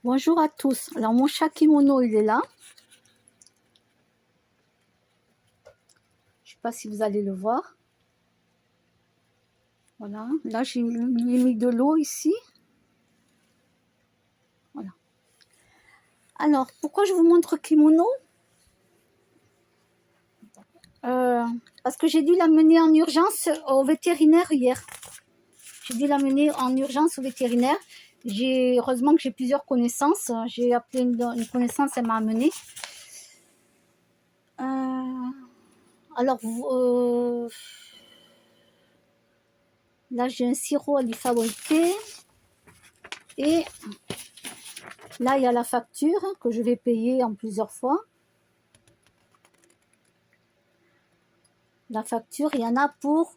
Bonjour à tous. Alors mon chat kimono, il est là. Je ne sais pas si vous allez le voir. Voilà. Là, j'ai mis de l'eau ici. Voilà. Alors, pourquoi je vous montre kimono? Parce que j'ai dû l'amener en urgence au vétérinaire hier. J'ai dû l'amener en urgence au vétérinaire. Heureusement que j'ai plusieurs connaissances. J'ai appelé une connaissance, elle m'a amené. Alors, là, j'ai un sirop à lui fabriquer. Et là, il y a la facture que je vais payer en plusieurs fois. La facture, il y en a pour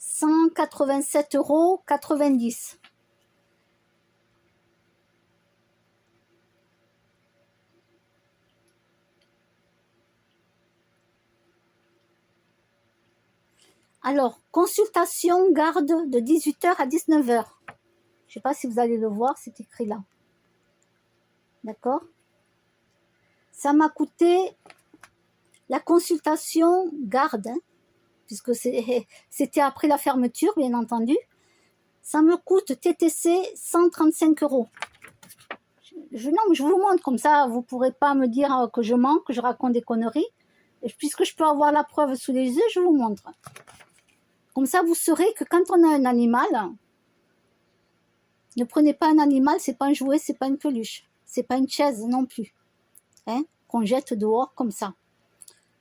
187,90 €. Alors, consultation garde de 18 h à 19 h. Je ne sais pas si vous allez le voir, c'est écrit là. D'accord? Ça m'a coûté la consultation garde, puisque c'était après la fermeture, bien entendu. Ça me coûte TTC 135 €. Non, mais je vous montre, comme ça, vous ne pourrez pas me dire que je mens, que je raconte des conneries. Et puisque je peux avoir la preuve sous les yeux, je vous montre. Comme ça, vous saurez que quand on a un animal, ne prenez pas un animal, c'est pas un jouet, c'est pas une peluche, c'est pas une chaise non plus, hein, qu'on jette dehors comme ça.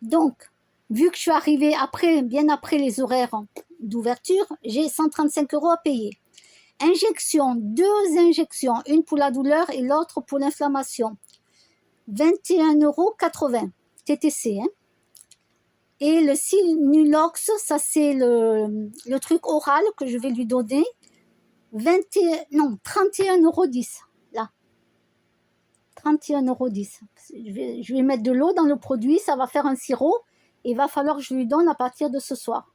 Donc, vu que je suis arrivée bien après les horaires d'ouverture, j'ai 135 € à payer. Injection, 2 injections, une pour la douleur et l'autre pour l'inflammation. 21,80 € TTC, hein. Et le Sinulox, ça c'est le truc oral que je vais lui donner. 31,10 € là. 31,10 €. Je vais mettre de l'eau dans le produit, ça va faire un sirop. Et il va falloir que je lui donne à partir de ce soir.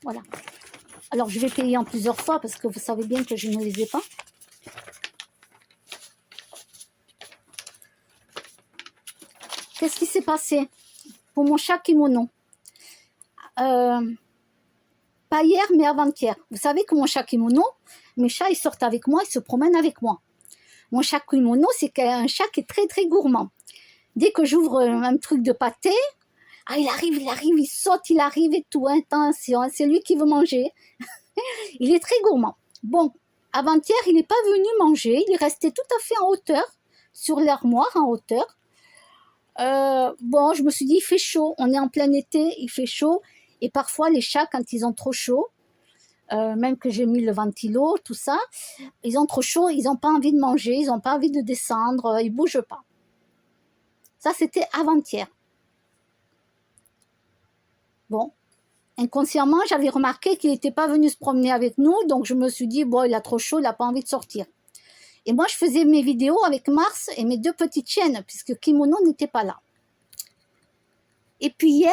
Voilà. Alors je vais payer en plusieurs fois parce que vous savez bien que je ne les ai pas. Qu'est-ce qui s'est passé pour mon chat kimono? Pas hier, mais avant-hier. Vous savez que mon chat kimono, mes chats, ils sortent avec moi, ils se promènent avec moi. Mon chat kimono, c'est un chat qui est très, très gourmand. Dès que j'ouvre un truc de pâté, il arrive, il saute, il arrive et tout. Attention, c'est lui qui veut manger. Il est très gourmand. Bon, avant-hier, il n'est pas venu manger. Il est resté tout à fait en hauteur, sur l'armoire en hauteur. Bon, je me suis dit, il fait chaud. On est en plein été, il fait chaud. Et parfois, les chats, quand ils ont trop chaud, même que j'ai mis le ventilo, tout ça, ils ont trop chaud, ils n'ont pas envie de manger, ils n'ont pas envie de descendre, ils ne bougent pas. Ça, c'était avant-hier. Bon, inconsciemment, j'avais remarqué qu'il n'était pas venu se promener avec nous, donc je me suis dit, bon, il a trop chaud, il n'a pas envie de sortir. Et moi, je faisais mes vidéos avec Mars et mes 2 petites chiennes, puisque Kimono n'était pas là. Et puis hier,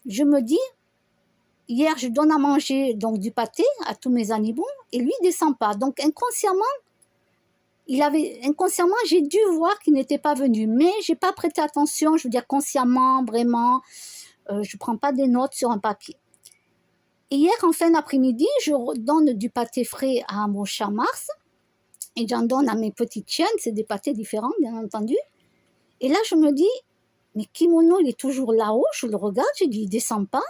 je me dis, hier, je donne à manger donc du pâté à tous mes animaux, et lui, il ne descend pas. Donc, inconsciemment, j'ai dû voir qu'il n'était pas venu, mais je n'ai pas prêté attention, je veux dire consciemment, vraiment, je ne prends pas des notes sur un papier. Et hier, en fin d'après-midi, je donne du pâté frais à mon chat Mars, et j'en donne à mes petites chiennes, c'est des pâtés différents, bien entendu. Et là, je me dis, mais Kimono, il est toujours là-haut, je le regarde, je dis, il ne descend pas.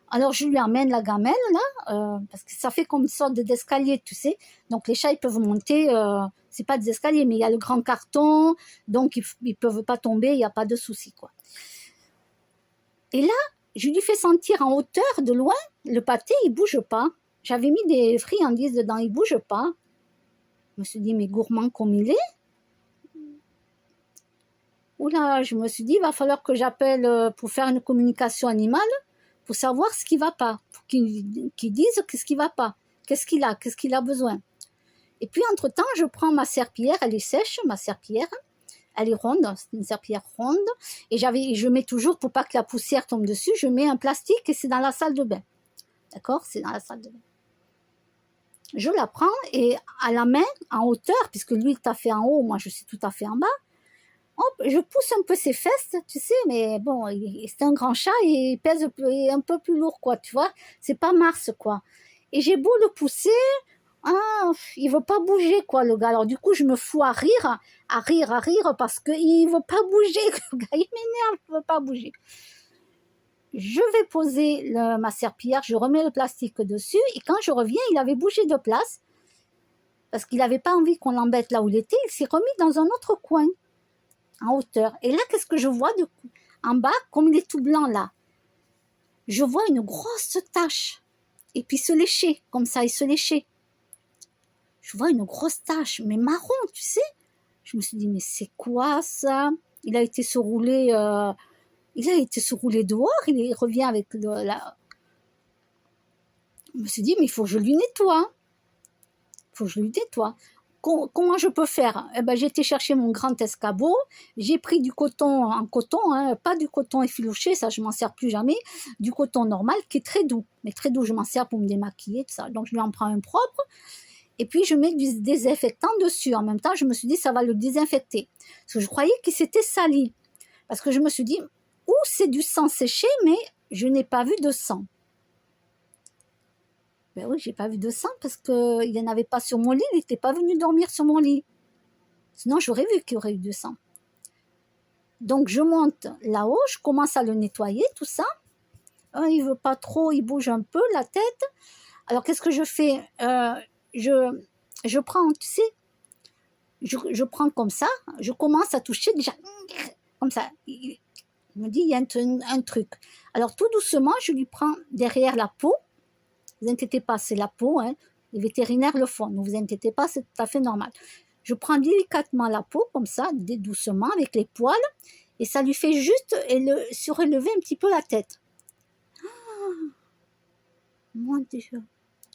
Alors, je lui amène la gamelle, là, parce que ça fait comme une sorte d'escalier, tu sais. Donc, les chats, ils peuvent monter, c'est pas des escaliers, mais il y a le grand carton, donc ils ne peuvent pas tomber, il n'y a pas de souci, quoi. Et là, je lui fais sentir en hauteur, de loin, le pâté, il ne bouge pas. J'avais mis des friandises dedans, il ne bouge pas. Je me suis dit, mais gourmand comme il est. Oula, je me suis dit, il va falloir que j'appelle pour faire une communication animale, pour savoir ce qui ne va pas, pour qu'ils disent qu'est-ce qui ne va pas, qu'est-ce qu'il a besoin. Et puis, entre-temps, je prends ma serpillière, elle est sèche, ma serpillière, elle est ronde, c'est une serpillière ronde, et je mets toujours, pour pas que la poussière tombe dessus, je mets un plastique et c'est dans la salle de bain. D'accord? C'est dans la salle de bain. Je la prends et à la main, en hauteur, puisque lui il t'a fait en haut, moi je suis tout à fait en bas, hop, je pousse un peu ses fesses, tu sais, mais bon, c'est un grand chat et il pèse un peu plus lourd, quoi, tu vois. C'est pas Mars, quoi. Et j'ai beau le pousser, ah, il veut pas bouger, quoi, le gars. Alors du coup, je me fous à rire, parce qu'il veut pas bouger. Le gars, il m'énerve, il veut pas bouger. Je vais poser ma serpillière, je remets le plastique dessus, et quand je reviens, il avait bougé de place, parce qu'il n'avait pas envie qu'on l'embête là où il était, il s'est remis dans un autre coin, en hauteur. Et là, qu'est-ce que je vois en bas, comme il est tout blanc là, je vois une grosse tache, et puis se lécher, comme ça, il se léchait. Je vois une grosse tache, mais marron, tu sais. Je me suis dit, mais c'est quoi ça? Il a été se rouler, dehors, il revient avec la... Je me suis dit, mais il faut que je lui nettoie. Comment je peux faire? Eh ben, j'ai été chercher mon grand escabeau, j'ai pris du coton en coton, hein, pas du coton effiloché, ça je m'en sers plus jamais, du coton normal qui est très doux, mais très doux, je m'en sers pour me démaquiller, tout ça. Donc je lui en prends un propre, et puis je mets du désinfectant dessus. En même temps, je me suis dit, ça va le désinfecter. Parce que je croyais qu'il s'était sali. Parce que je me suis dit, c'est du sang séché, mais je n'ai pas vu de sang. Ben oui, j'ai pas vu de sang parce qu'il n'y en avait pas sur mon lit, il n'était pas venu dormir sur mon lit. Sinon, j'aurais vu qu'il y aurait eu du sang. Donc, je monte là-haut, je commence à le nettoyer, tout ça. Il veut pas trop, il bouge un peu la tête. Alors, qu'est-ce que je fais? Je prends, tu sais, je prends comme ça, je commence à toucher déjà, comme ça. Il me dit, il y a un truc. Alors, tout doucement, je lui prends derrière la peau. Ne vous inquiétez pas, c'est la peau, hein. Les vétérinaires le font, ne vous inquiétez pas, c'est tout à fait normal. Je prends délicatement la peau, comme ça, doucement, avec les poils, et ça lui fait juste surélever un petit peu la tête. Mon Dieu.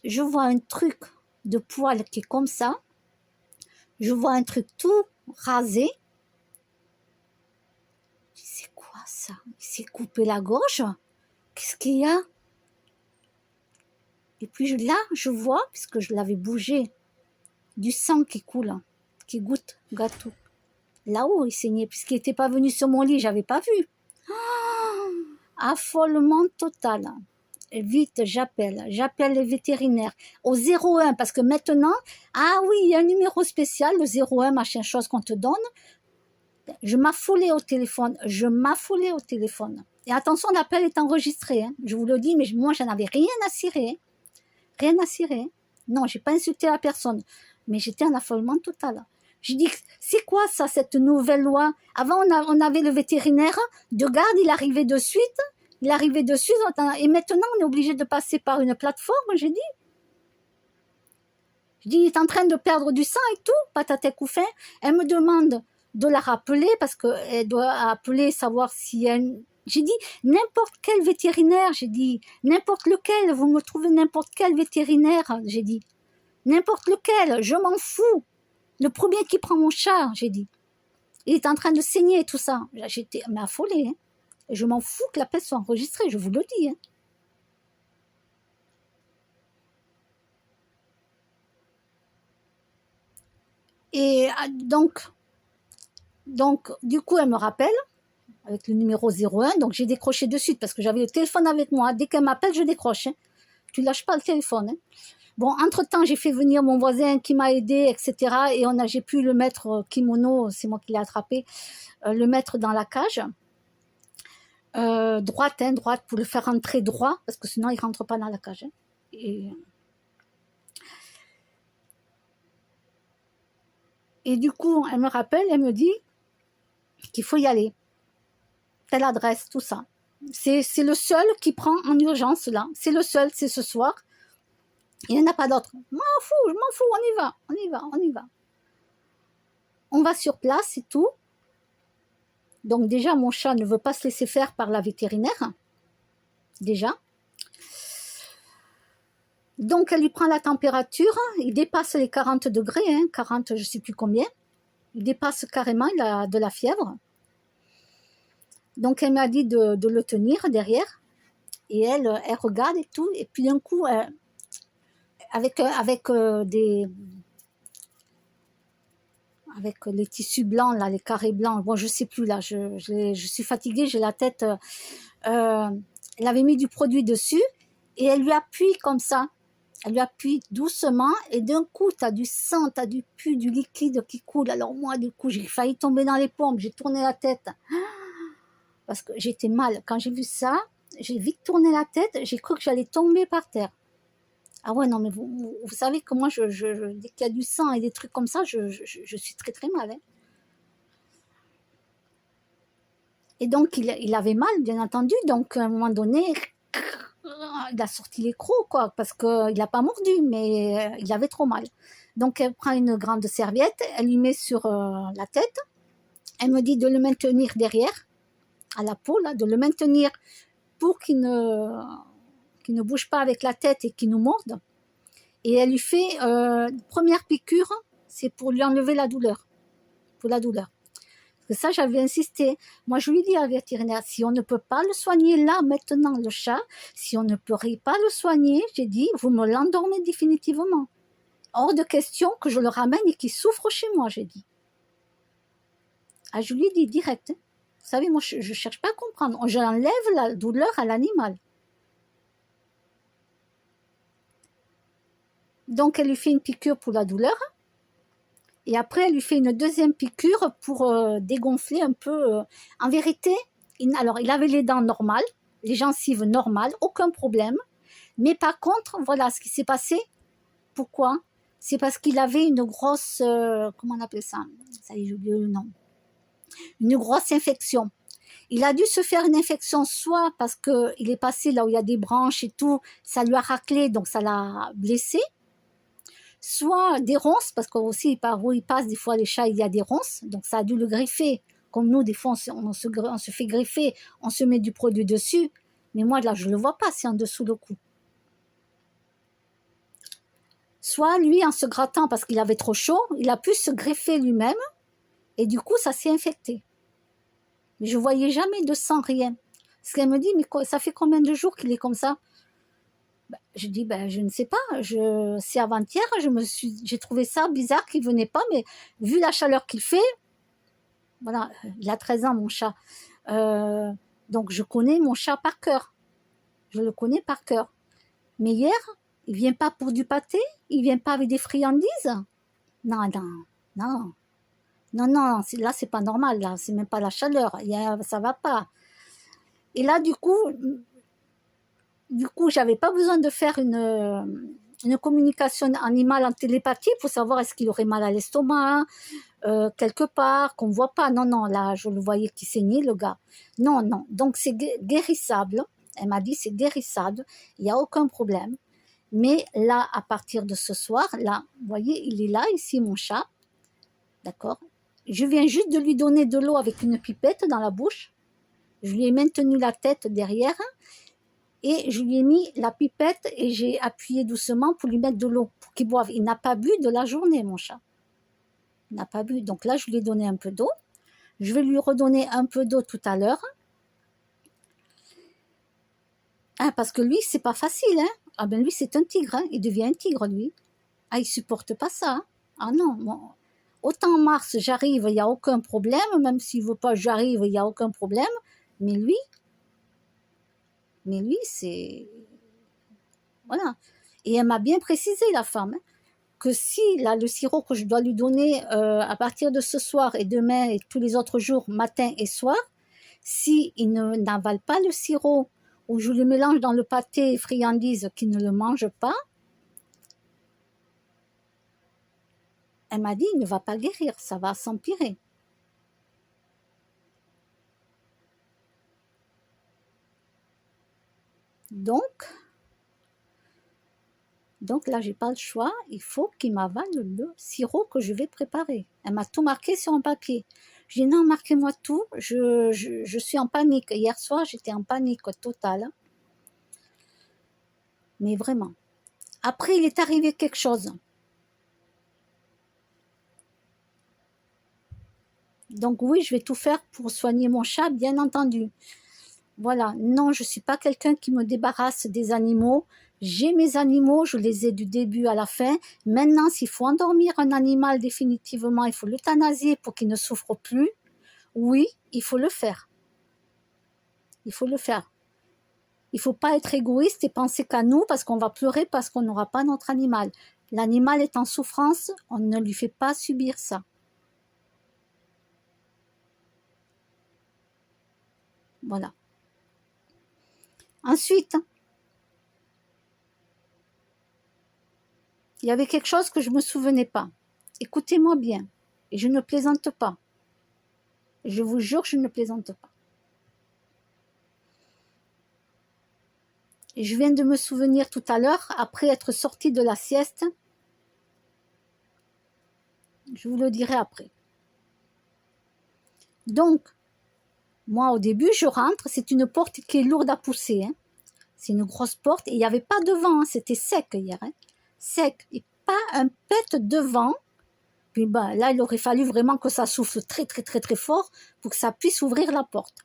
Je vois un truc de poil qui est comme ça, je vois un truc tout rasé. C'est quoi ça? Il s'est coupé la gorge? Qu'est-ce qu'il y a? Et puis là, je vois, puisque je l'avais bougé, du sang qui coule, qui goûte gâteau. Là-haut, il saignait, puisqu'il n'était pas venu sur mon lit, j'avais pas vu. Affolement total. Vite, j'appelle les vétérinaires au 01, parce que maintenant, ah oui, il y a un numéro spécial, le 01, machin chose qu'on te donne. Je m'affolais au téléphone. Et attention, l'appel est enregistré, hein. Je vous le dis, mais moi, j'en avais rien à cirer. Rien à cirer. Non, j'ai pas insulté la personne, mais j'étais en affolement total. J'ai dit, c'est quoi ça, cette nouvelle loi? Avant, on avait le vétérinaire de garde, il arrivait de suite, et maintenant, on est obligé de passer par une plateforme, j'ai dit. Il est en train de perdre du sang et tout, patatec ou fin. Elle me demande de la rappeler, parce qu'elle doit appeler, savoir si elle... J'ai dit, n'importe quel vétérinaire, j'ai dit, n'importe lequel, vous me trouvez n'importe quel vétérinaire, j'ai dit. N'importe lequel, je m'en fous. Le premier qui prend mon chat, j'ai dit. Il est en train de saigner et tout ça. J'étais affolée. Hein. Et je m'en fous que l'appel soit enregistré, je vous le dis. Hein. Et donc, du coup, elle me rappelle, avec le numéro 01, donc j'ai décroché de suite, parce que j'avais le téléphone avec moi. Dès qu'elle m'appelle, je décroche. Hein. Tu lâches pas le téléphone. Hein. Bon, entre-temps, j'ai fait venir mon voisin qui m'a aidé, etc. Et j'ai pu le mettre kimono, c'est moi qui l'ai attrapé, le mettre dans la cage. Droite, pour le faire rentrer droit, parce que sinon, il rentre pas dans la cage. Hein. Et du coup, elle me rappelle, elle me dit qu'il faut y aller. Telle adresse, tout ça. C'est le seul qui prend en urgence, là. C'est le seul, c'est ce soir. Il n'y en a pas d'autre. Je m'en fous, on y va. On va sur place et tout. Donc déjà, mon chat ne veut pas se laisser faire par la vétérinaire. Déjà. Donc, elle lui prend la température. Il dépasse les 40 degrés, 40, je ne sais plus combien. Il dépasse carrément, il a de la fièvre. Donc, elle m'a dit de le tenir derrière. Et elle regarde et tout. Et puis d'un coup, avec les tissus blancs, là, les carrés blancs. Bon, je sais plus, là, je suis fatiguée, j'ai la tête. Elle avait mis du produit dessus et elle lui appuie comme ça. Elle lui appuie doucement et d'un coup, tu as du sang, tu as du pu, du liquide qui coule. Alors moi, du coup, j'ai failli tomber dans les pompes, j'ai tourné la tête parce que j'étais mal. Quand j'ai vu ça, j'ai vite tourné la tête, j'ai cru que j'allais tomber par terre. Ah ouais, non, mais vous savez que moi, dès qu'il y a du sang et des trucs comme ça, je suis très très mal. Hein. Et donc, il avait mal, bien entendu. Donc, à un moment donné, il a sorti les crocs, quoi, parce qu'il n'a pas mordu, mais il avait trop mal. Donc, elle prend une grande serviette, elle lui met sur la tête. Elle me dit de le maintenir derrière, à la peau, là, de le maintenir pour qu'il ne bouge pas avec la tête et qu'il nous morde. Et elle lui fait première piqûre, c'est pour lui enlever la douleur. Pour la douleur. Parce que ça, j'avais insisté. Moi, je lui dis à la vétérinaire, si on ne peut pas le soigner là, maintenant, le chat, si on ne pourrait pas le soigner, j'ai dit, vous me l'endormez définitivement. Hors de question que je le ramène et qu'il souffre chez moi, j'ai dit. Ah, je lui ai dit direct. Hein. Vous savez, moi, je ne cherche pas à comprendre. J'enlève la douleur à l'animal. Donc, elle lui fait une piqûre pour la douleur. Et après, elle lui fait une deuxième piqûre pour dégonfler un peu. En vérité, il avait les dents normales, les gencives normales, aucun problème. Mais par contre, voilà ce qui s'est passé. Pourquoi? C'est parce qu'il avait une grosse... comment on appelle ça? Ça y est, j'ai oublié le nom. Une grosse infection. Il a dû se faire une infection soit parce qu'il est passé là où il y a des branches et tout, ça lui a raclé, donc ça l'a blessé. Soit des ronces, parce qu'aussi par où il passe, des fois les chats, il y a des ronces, donc ça a dû le greffer. Comme nous, des fois, on se fait greffer, on se met du produit dessus, mais moi, là, je ne le vois pas, c'est en dessous le cou. Soit lui, en se grattant parce qu'il avait trop chaud, il a pu se greffer lui-même, et du coup, ça s'est infecté. Mais je ne voyais jamais de sang, rien. Parce qu'elle me dit, mais ça fait combien de jours qu'il est comme ça? Je dis, je ne sais pas, c'est avant-hier, j'ai trouvé ça bizarre qu'il ne venait pas, mais vu la chaleur qu'il fait, voilà, il a 13 ans, mon chat. Donc, je connais mon chat par cœur. Je le connais par cœur. Mais hier, il ne vient pas pour du pâté, il ne vient pas avec des friandises. Non, non. Non, là, c'est pas normal, là, c'est même pas la chaleur, ça va pas. Et là, du coup, j'avais pas besoin de faire une communication animale en télépathie pour savoir est-ce qu'il aurait mal à l'estomac, quelque part, qu'on ne voit pas. Non, là, je le voyais qui saignait, le gars. Non. Donc, c'est guérissable. Elle m'a dit, c'est guérissable. Il n'y a aucun problème. Mais là, à partir de ce soir, là, vous voyez, il est là, ici, mon chat. D'accord? Je viens juste de lui donner de l'eau avec une pipette dans la bouche. Je lui ai maintenu la tête derrière et je lui ai mis la pipette et j'ai appuyé doucement pour lui mettre de l'eau, pour qu'il boive. Il n'a pas bu de la journée, mon chat. Il n'a pas bu. Donc là, je lui ai donné un peu d'eau. Je vais lui redonner un peu d'eau tout à l'heure. Hein, parce que lui, c'est pas facile. Hein. Ah ben lui, c'est un tigre. Hein. Il devient un tigre, lui. Ah, il supporte pas ça. Hein. Ah non, bon. Autant en mars, j'arrive, il n'y a aucun problème. Même s'il ne veut pas, j'arrive, il n'y a aucun problème. Mais lui, c'est... Voilà. Et elle m'a bien précisé, la femme, hein, que si là, le sirop que je dois lui donner à partir de ce soir et demain et tous les autres jours, matin et soir, si il n'avale pas le sirop ou je le mélange dans le pâté friandise qu'il ne le mange pas, elle m'a dit, il ne va pas guérir, ça va s'empirer. Donc là, j'ai pas le choix, il faut qu'il m'avale le sirop que je vais préparer. Elle m'a tout marqué sur un papier. J'ai dit non, marquez-moi tout, je suis en panique. Hier soir, j'étais en panique totale. Mais vraiment. Après, il est arrivé quelque chose. Donc oui, je vais tout faire pour soigner mon chat, bien entendu. Voilà, non, je ne suis pas quelqu'un qui me débarrasse des animaux. J'ai mes animaux, je les ai du début à la fin. Maintenant, s'il faut endormir un animal définitivement, il faut l'euthanasier pour qu'il ne souffre plus. Oui, il faut le faire. Il faut le faire. Il ne faut pas être égoïste et penser qu'à nous parce qu'on va pleurer parce qu'on n'aura pas notre animal. L'animal est en souffrance, on ne lui fait pas subir ça. Voilà. Ensuite, il y avait quelque chose que je ne me souvenais pas. Écoutez-moi bien, et je ne plaisante pas. Je vous jure, je ne plaisante pas. Et je viens de me souvenir tout à l'heure, après être sortie de la sieste, je vous le dirai après. Donc, moi au début, je rentre, c'est une porte qui est lourde à pousser. Hein. C'est une grosse porte et il n'y avait pas de vent, hein. C'était sec hier. Hein. Sec, et pas un pet de vent. Puis ben, là, il aurait fallu vraiment que ça souffle très très très très fort pour que ça puisse ouvrir la porte.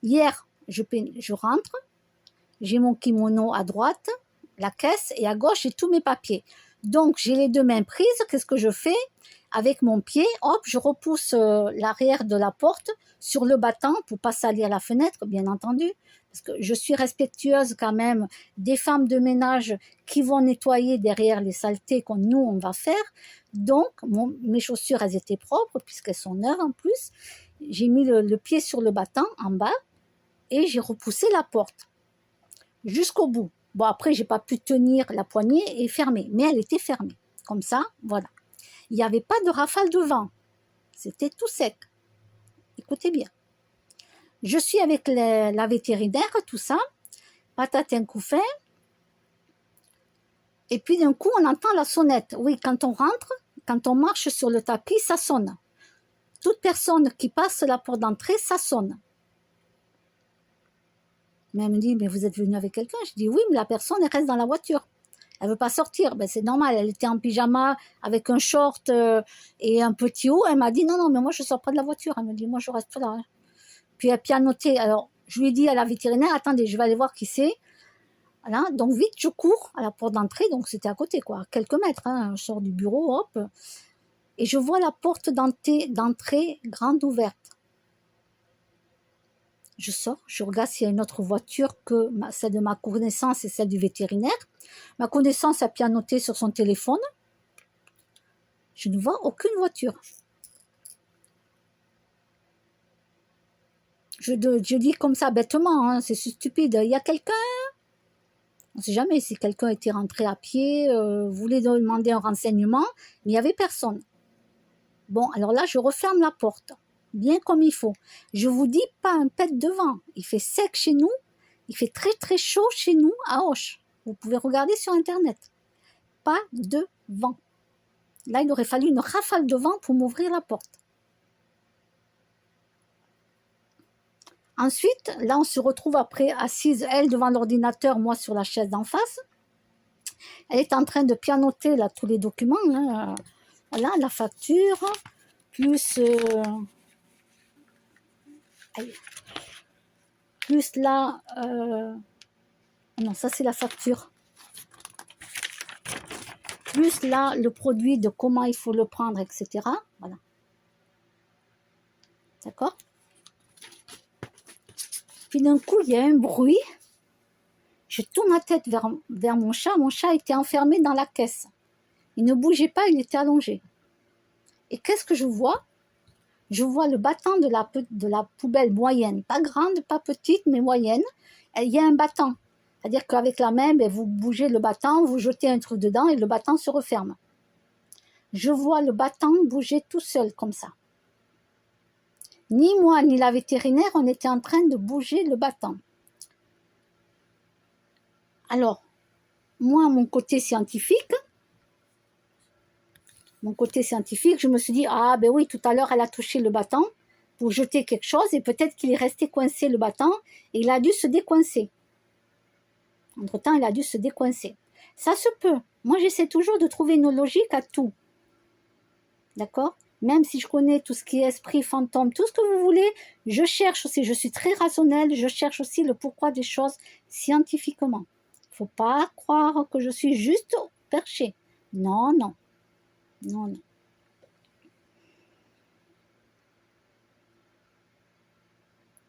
Hier, je rentre, j'ai mon kimono à droite, la caisse, et à gauche, j'ai tous mes papiers. Donc, j'ai les deux mains prises. Qu'est-ce que je fais? Avec mon pied, hop, je repousse l'arrière de la porte sur le battant pour pas salir la fenêtre, bien entendu. Parce que je suis respectueuse quand même des femmes de ménage qui vont nettoyer derrière les saletés qu'on nous, on va faire. Donc, mes chaussures, elles étaient propres puisqu'elles sont neuves en plus. J'ai mis le pied sur le battant en bas et j'ai repoussé la porte jusqu'au bout. Bon, après, j'ai pas pu tenir la poignée et fermer, mais elle était fermée. Comme ça, voilà. Il n'y avait pas de rafale de vent. C'était tout sec. Écoutez bien. Je suis avec la vétérinaire, tout ça, patatin couffin. Et puis d'un coup, on entend la sonnette. Oui, quand on rentre, quand on marche sur le tapis, ça sonne. Toute personne qui passe la porte d'entrée, ça sonne. Mais elle me dit, mais vous êtes venu avec quelqu'un? Je dis, oui, mais la personne, elle reste dans la voiture. Elle ne veut pas sortir. Ben, c'est normal, elle était en pyjama avec un short et un petit haut. Elle m'a dit, non, non, mais moi, je ne sors pas de la voiture. Elle me dit, moi, je reste là. Hein. Puis elle a pianoté. Alors, je lui ai dit à la vétérinaire, attendez, je vais aller voir qui c'est. Voilà. Donc, vite, je cours à la porte d'entrée. Donc, c'était à côté, quoi, quelques mètres. Hein. Je sors du bureau, hop. Et je vois la porte d'entrée grande ouverte. Je sors, je regarde s'il y a une autre voiture que celle de ma connaissance et celle du vétérinaire. Ma connaissance a pianoté sur son téléphone. Je ne vois aucune voiture. Je dis comme ça bêtement, hein, c'est stupide. Il y a quelqu'un? On ne sait jamais si quelqu'un était rentré à pied, voulait demander un renseignement, mais il n'y avait personne. Bon, alors là, je referme la porte, bien comme il faut. Je vous dis, pas un pet de vent. Il fait sec chez nous, il fait très très chaud chez nous à Auch. Vous pouvez regarder sur Internet. Pas de vent. Là, il aurait fallu une rafale de vent pour m'ouvrir la porte. Ensuite, là, on se retrouve après assise, elle, devant l'ordinateur, moi sur la chaise d'en face. Elle est en train de pianoter là tous les documents. Hein. Voilà, la facture, plus là, non, ça c'est la facture. Plus là, le produit de comment il faut le prendre, etc. Voilà. D'accord? Puis d'un coup, il y a un bruit. Je tourne la tête vers mon chat. Mon chat était enfermé dans la caisse. Il ne bougeait pas, il était allongé. Et qu'est-ce que je vois? Je vois le battant de la poubelle moyenne. Pas grande, pas petite, mais moyenne. Il y a un battant. C'est-à-dire qu'avec la main, ben, vous bougez le battant, vous jetez un truc dedans et le battant se referme. Je vois le battant bouger tout seul comme ça. Ni moi, ni la vétérinaire, on était en train de bouger le battant. Alors, moi, mon côté scientifique, je me suis dit, ah ben oui, tout à l'heure, elle a touché le battant pour jeter quelque chose et peut-être qu'il est resté coincé le battant et il a dû se décoincer. Entre-temps, il a dû se décoincer. Ça se peut. Moi, j'essaie toujours de trouver une logique à tout. D'accord? Même si je connais tout ce qui est esprit, fantôme, tout ce que vous voulez, je cherche aussi, je suis très rationnelle, je cherche aussi le pourquoi des choses scientifiquement. Faut pas croire que je suis juste perché. Non, non, non, non.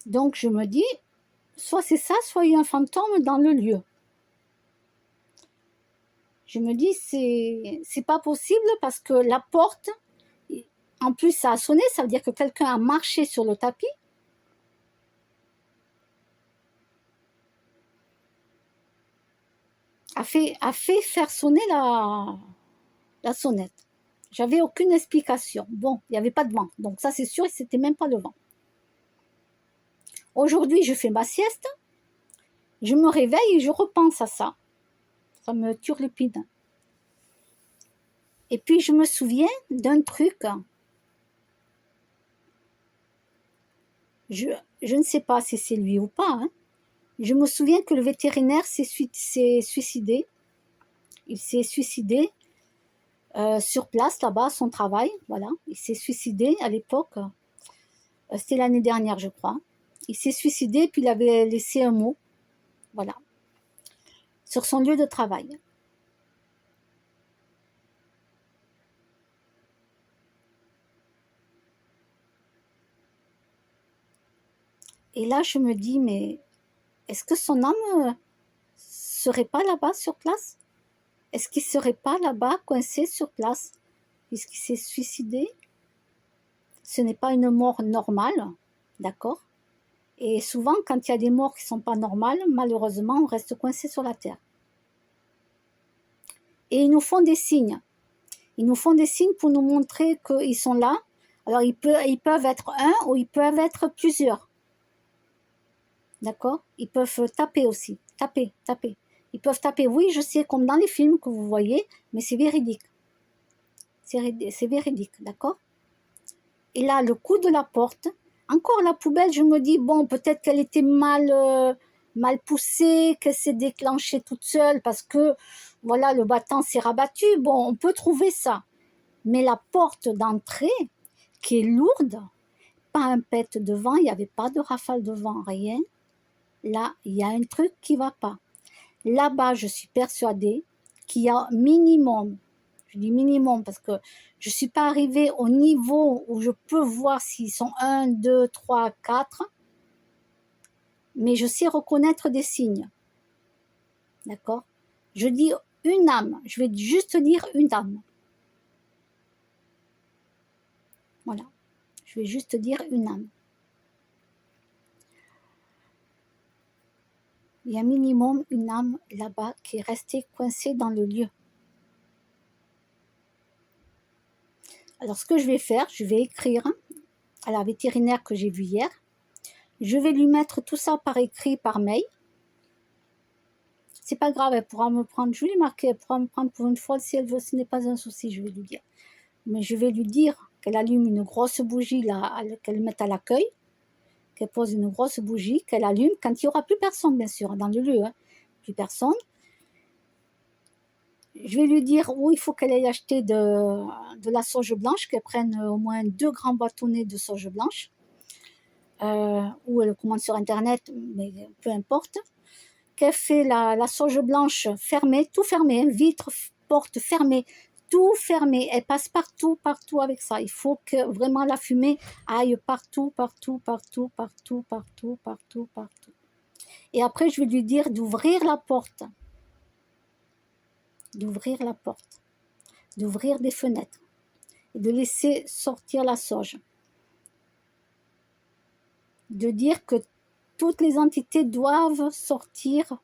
Donc je me dis, soit c'est ça, soit il y a un fantôme dans le lieu. Je me dis, c'est pas possible parce que la porte, en plus ça a sonné, ça veut dire que quelqu'un a marché sur le tapis. A fait faire sonner la sonnette. J'avais aucune explication. Bon, il n'y avait pas de vent. Donc ça, c'est sûr, c'était même pas le vent. Aujourd'hui, je fais ma sieste. Je me réveille et je repense à ça. Ça me turlupine. Et puis, je me souviens d'un truc. Je ne sais pas si c'est lui ou pas. Hein. Je me souviens que le vétérinaire s'est suicidé. Il s'est suicidé sur place, là-bas, à son travail. Voilà. Il s'est suicidé à l'époque. C'était l'année dernière, je crois. Il s'est suicidé, puis il avait laissé un mot. Voilà. Sur son lieu de travail. Et là, je me dis, mais est-ce que son âme serait pas là-bas sur place? Est-ce qu'il serait pas là-bas coincé sur place puisqu'il s'est suicidé? Ce n'est pas une mort normale, d'accord? Et souvent, quand il y a des morts qui ne sont pas normales, malheureusement, on reste coincé sur la terre. Et ils nous font des signes. Ils nous font des signes pour nous montrer qu'ils sont là. Alors, ils peuvent être un ou ils peuvent être plusieurs. D'accord? Ils peuvent taper aussi. Taper. Ils peuvent taper, oui, je sais, comme dans les films que vous voyez, mais c'est véridique. C'est véridique, d'accord? Et là, le coup de la porte, encore la poubelle, je me dis, bon, peut-être qu'elle était mal poussée, qu'elle s'est déclenchée toute seule parce que, voilà, le battant s'est rabattu. Bon, on peut trouver ça. Mais la porte d'entrée, qui est lourde, pas un pet de vent, il n'y avait pas de rafale de vent, rien. Là, il y a un truc qui ne va pas. Là-bas, je suis persuadée qu'il y a minimum, je dis minimum parce que je ne suis pas arrivée au niveau où je peux voir s'ils sont 1, 2, 3, 4, mais je sais reconnaître des signes. D'accord? Je dis une âme, je vais juste dire une âme. Voilà, je vais juste dire une âme. Il y a minimum une âme là-bas qui est restée coincée dans le lieu. Alors, ce que je vais faire, je vais écrire à la vétérinaire que j'ai vue hier. Je vais lui mettre tout ça par écrit, par mail. C'est pas grave, elle pourra me prendre, je vais lui marquer, elle pourra me prendre pour une folle si elle veut, ce n'est pas un souci, je vais lui dire. Mais je vais lui dire qu'elle allume une grosse bougie, là, qu'elle mette à l'accueil, qu'elle pose une grosse bougie, qu'elle allume, quand il n'y aura plus personne, bien sûr, dans le lieu, hein, plus personne. Je vais lui dire où il faut qu'elle aille acheter de la sauge blanche, qu'elle prenne au moins 2 grands bâtonnets de sauge blanche, ou elle commande sur Internet, mais peu importe. Qu'elle fait la sauge blanche fermée, tout fermé, hein, vitre, porte fermée, tout fermé. Elle passe partout avec ça. Il faut que vraiment la fumée aille partout. Et après, je vais lui dire d'ouvrir la porte, d'ouvrir des fenêtres et de laisser sortir la sauge. De dire que toutes les entités doivent sortir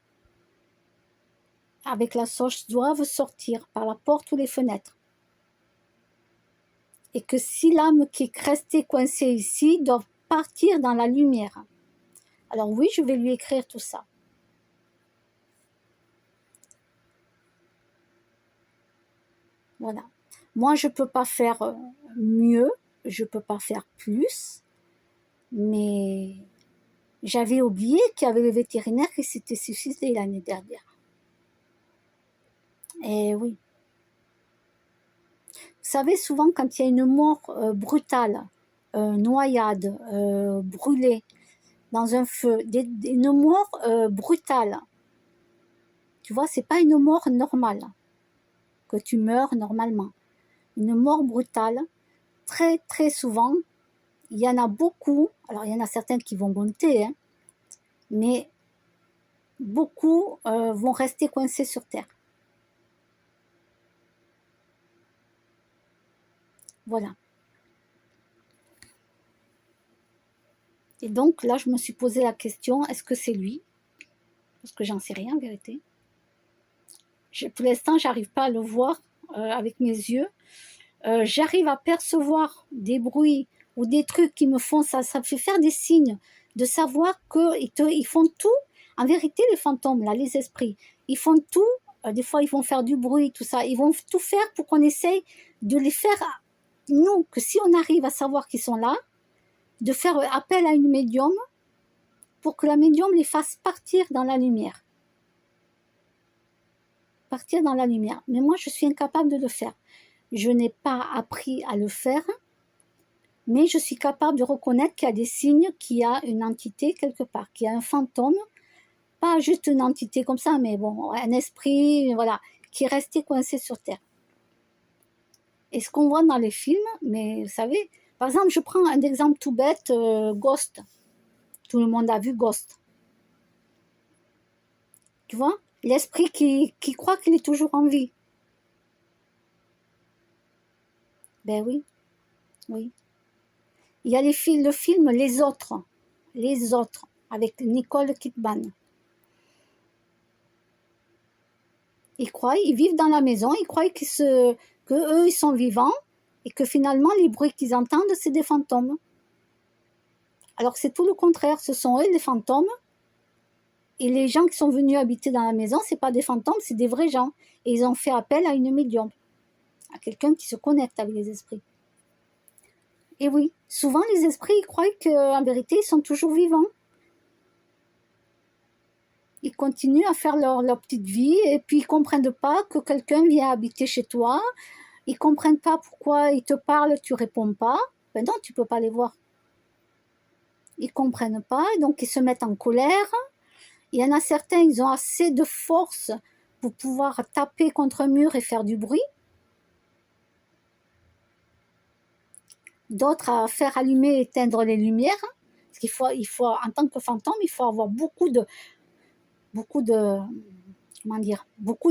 avec la sauge, doivent sortir par la porte ou les fenêtres. Et que si l'âme qui est restée coincée ici doit partir dans la lumière. Alors oui, je vais lui écrire tout ça. Voilà. Moi, je ne peux pas faire mieux, je ne peux pas faire plus, mais j'avais oublié qu'il y avait le vétérinaire qui s'était suicidé l'année dernière. Et oui. Vous savez, souvent, quand il y a une mort brutale, noyade, brûlée dans un feu, une mort brutale, Tu vois, c'est pas une mort normale, que tu meurs normalement. Une mort brutale, très très souvent, il y en a beaucoup, alors il y en a certains qui vont monter, hein, mais beaucoup vont rester coincés sur Terre. Voilà. Et donc là, je me suis posé la question, est-ce que c'est lui? Parce que j'en sais rien en vérité. Pour l'instant, j'arrive pas à le voir avec mes yeux. J'arrive à percevoir des bruits ou des trucs qui me font ça me fait faire des signes de savoir qu'ils font tout. En vérité, les fantômes, là, les esprits, ils font tout. Des fois, ils vont faire du bruit, tout ça. Ils vont tout faire pour qu'on essaye de les faire, nous, que si on arrive à savoir qu'ils sont là, de faire appel à une médium pour que la médium les fasse partir dans la lumière. Partir dans la lumière. Mais moi, je suis incapable de le faire. Je n'ai pas appris à le faire, mais je suis capable de reconnaître qu'il y a des signes, qu'il y a une entité quelque part, qu'il y a un fantôme, pas juste une entité comme ça, mais bon, un esprit, voilà, qui est resté coincé sur Terre. Et ce qu'on voit dans les films, mais vous savez, par exemple, je prends un exemple tout bête, Ghost. Tout le monde a vu Ghost. Tu vois, l'esprit qui croit qu'il est toujours en vie. Ben oui, oui. Il y a le film Les Autres, avec Nicole Kidman. Ils vivent dans la maison, ils croient que eux, ils sont vivants, et que finalement, les bruits qu'ils entendent, c'est des fantômes. Alors c'est tout le contraire, ce sont eux les fantômes, et les gens qui sont venus habiter dans la maison, c'est pas des fantômes, c'est des vrais gens. Et ils ont fait appel à une médium, à quelqu'un qui se connecte avec les esprits. Et oui, souvent les esprits, ils croient qu'en vérité, ils sont toujours vivants. Ils continuent à faire leur petite vie, et puis ils comprennent pas que quelqu'un vient habiter chez toi. Ils comprennent pas pourquoi ils te parlent, tu réponds pas. Ben non, tu peux pas les voir. Ils comprennent pas, donc ils se mettent en colère. Il y en a certains, ils ont assez de force pour pouvoir taper contre un mur et faire du bruit. D'autres à faire allumer et éteindre les lumières. Parce qu'il faut, en tant que fantôme, il faut avoir beaucoup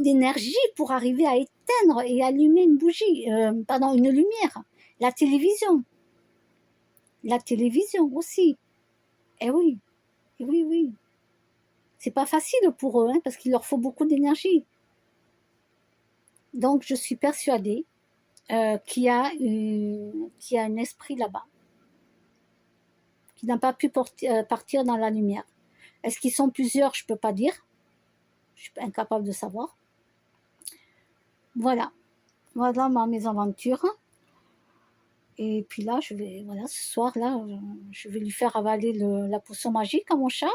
d'énergie pour arriver à éteindre et allumer une bougie, une lumière. La télévision aussi. Eh oui, oui, oui. C'est pas facile pour eux, hein, parce qu'il leur faut beaucoup d'énergie. Donc, je suis persuadée qu'il y a un esprit là-bas qui n'a pas pu partir dans la lumière. Est-ce qu'ils sont plusieurs? Je peux pas dire. Je suis incapable de savoir. Voilà mes aventures. Et puis là, ce soir là, je vais lui faire avaler la potion magique à mon chat.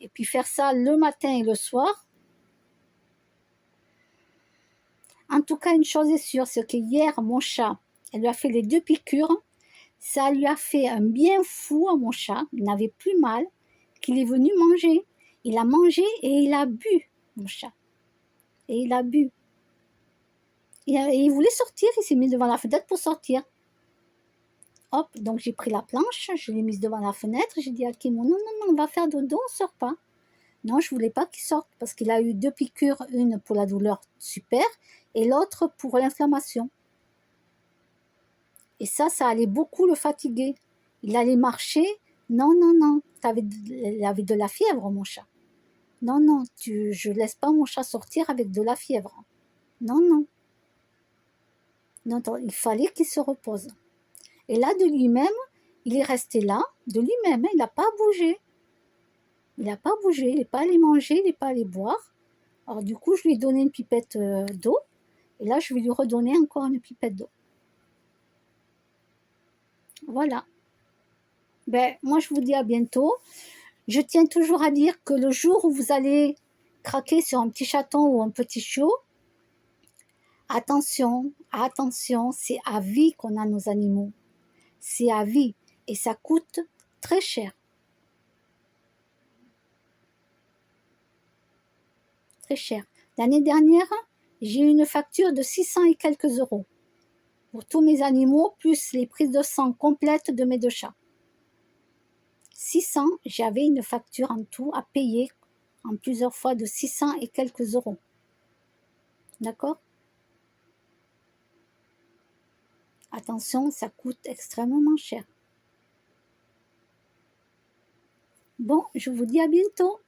Et puis faire ça le matin et le soir. En tout cas, une chose est sûre, c'est que hier, mon chat, elle lui a fait les 2 piqûres. Ça lui a fait un bien fou à mon chat. Il n'avait plus mal, qu'il est venu manger. Il a mangé et il a bu, mon chat. Et il a bu. Et il voulait sortir, il s'est mis devant la fenêtre pour sortir. Hop, donc j'ai pris la planche, je l'ai mise devant la fenêtre, j'ai dit à Kimon, non, on va faire dodo, on sort pas. Non, je voulais pas qu'il sorte, parce qu'il a eu 2 piqûres, une pour la douleur, super, et l'autre pour l'inflammation. Et ça allait beaucoup le fatiguer. Il allait marcher, non, il avait de la fièvre, mon chat. Non, je laisse pas mon chat sortir avec de la fièvre. Non, il fallait qu'il se repose. Et là, de lui-même, il est resté là, de lui-même, il n'a pas bougé. Il n'est pas allé manger, il n'est pas allé boire. Alors du coup, je lui ai donné une pipette d'eau, et là, je vais lui redonner encore une pipette d'eau. Voilà. Ben, moi, je vous dis à bientôt. Je tiens toujours à dire que le jour où vous allez craquer sur un petit chaton ou un petit chiot, attention, c'est à vie qu'on a nos animaux. C'est à vie et ça coûte très cher. Très cher. L'année dernière, j'ai eu une facture de 600 et quelques euros pour tous mes animaux, plus les prises de sang complètes de mes 2 chats. 600, j'avais une facture en tout à payer en plusieurs fois de 600 et quelques euros. D'accord? Attention, ça coûte extrêmement cher. Bon, je vous dis à bientôt.